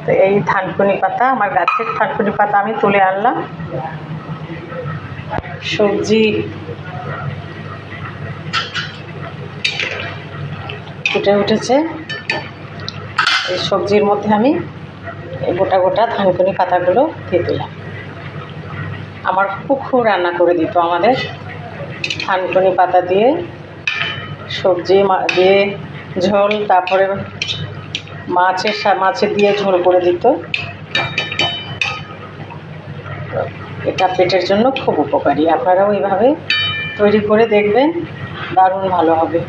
তো এই থানকুনি পাতা, আমার গাছের থানকুনি পাতা আমি তুলে আনলাম। সবজি ফুটে উঠেছে, এই সবজির মধ্যে আমি এই গোটা গোটা থানকুনি পাতাগুলো দিয়ে দিলাম। আমার খুব রান্না করে দিত আমাদের থানকুনি পাতা দিয়ে সবজি দিয়ে ঝোল, তারপরে মাছের দিয়ে ঝোল করে দিত। এটা পেটের জন্য খুব উপকারী, আপনারাও এইভাবে তৈরি করে দেখবেন, দারুণ ভালো হবে।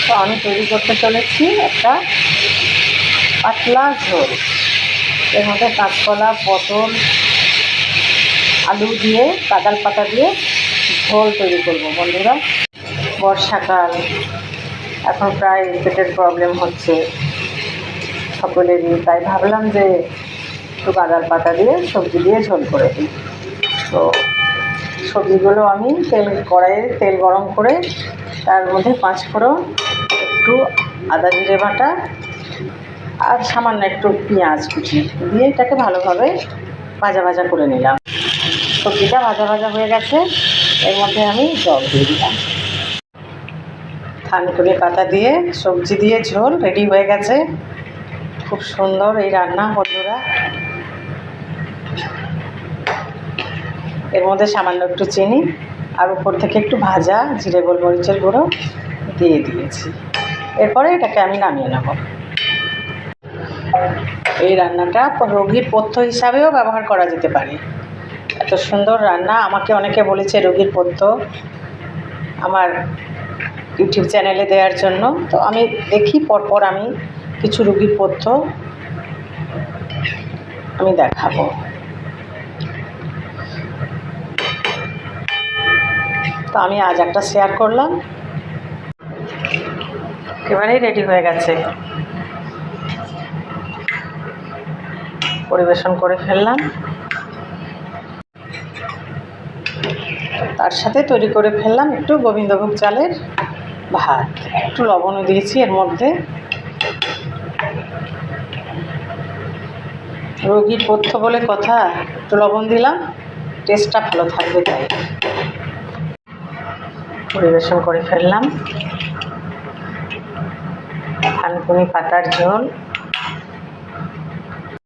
তো আমি তৈরি করতে চলেছি একটা পাতলা ঝোল। এর মধ্যে কাঁচকলা, পটল, আলু দিয়ে কাঁঠাল পাতা দিয়ে ঝোল তৈরি করব বন্ধুরা। বর্ষাকাল, এখন প্রায় পেটের প্রবলেম হচ্ছে সকলেরই, তাই ভাবলাম যে একটু কাঁঠাল পাতা দিয়ে সবজি দিয়ে ঝোল করে দিই। তো সবজিগুলো আমি কড়াইয়ে তেল গরম করে তার মধ্যে 5 ফোড়ন, একটু আদা জিরে বাটা আর সামান্য একটু পেঁয়াজ কুচি দিয়ে এটাকে ভালোভাবে ভাজা করে নিলাম। সবজিটা ভাজা হয়ে গেছে, এর মধ্যে আমি জল দিয়ে দিলাম। থানকুনি পাতা দিয়ে সবজি দিয়ে ঝোল রেডি হয়ে গেছে। খুব সুন্দর এই রান্না বন্ধুরা। এর মধ্যে সামান্য একটু চিনি আর উপর থেকে একটু ভাজা জিরে গোলমরিচের গুঁড়ো দিয়ে দিয়েছি। এরপরে এটাকে আমি নামিয়ে নেব। এই রান্নাটা রোগীর পথ্য হিসাবেও ব্যবহার করা যেতে পারে। এত সুন্দর রান্না, আমাকে অনেকে বলেছে রোগীর পথ্য আমার ইউটিউব চ্যানেলে দেওয়ার জন্য। তো আমি দেখি পরপর আমি কিছু রোগীর পথ্য আমি দেখাবো। তো আমি আজ একটা শেয়ার করলাম। একেবারেই রেডি হয়ে গেছে, পরিবেশন করে ফেললাম। তার সাথে তৈরি করে ফেললাম একটু গোবিন্দভোগ চালের ভাত, একটু লবণও দিয়েছি এর মধ্যে। রোগীর পথ্য বলে কথা, একটু লবণ দিলাম, টেস্টটা ভালো থাকবে তাই। পরিবেশন করে ফেললাম থানকুনি পাতার ঝোল।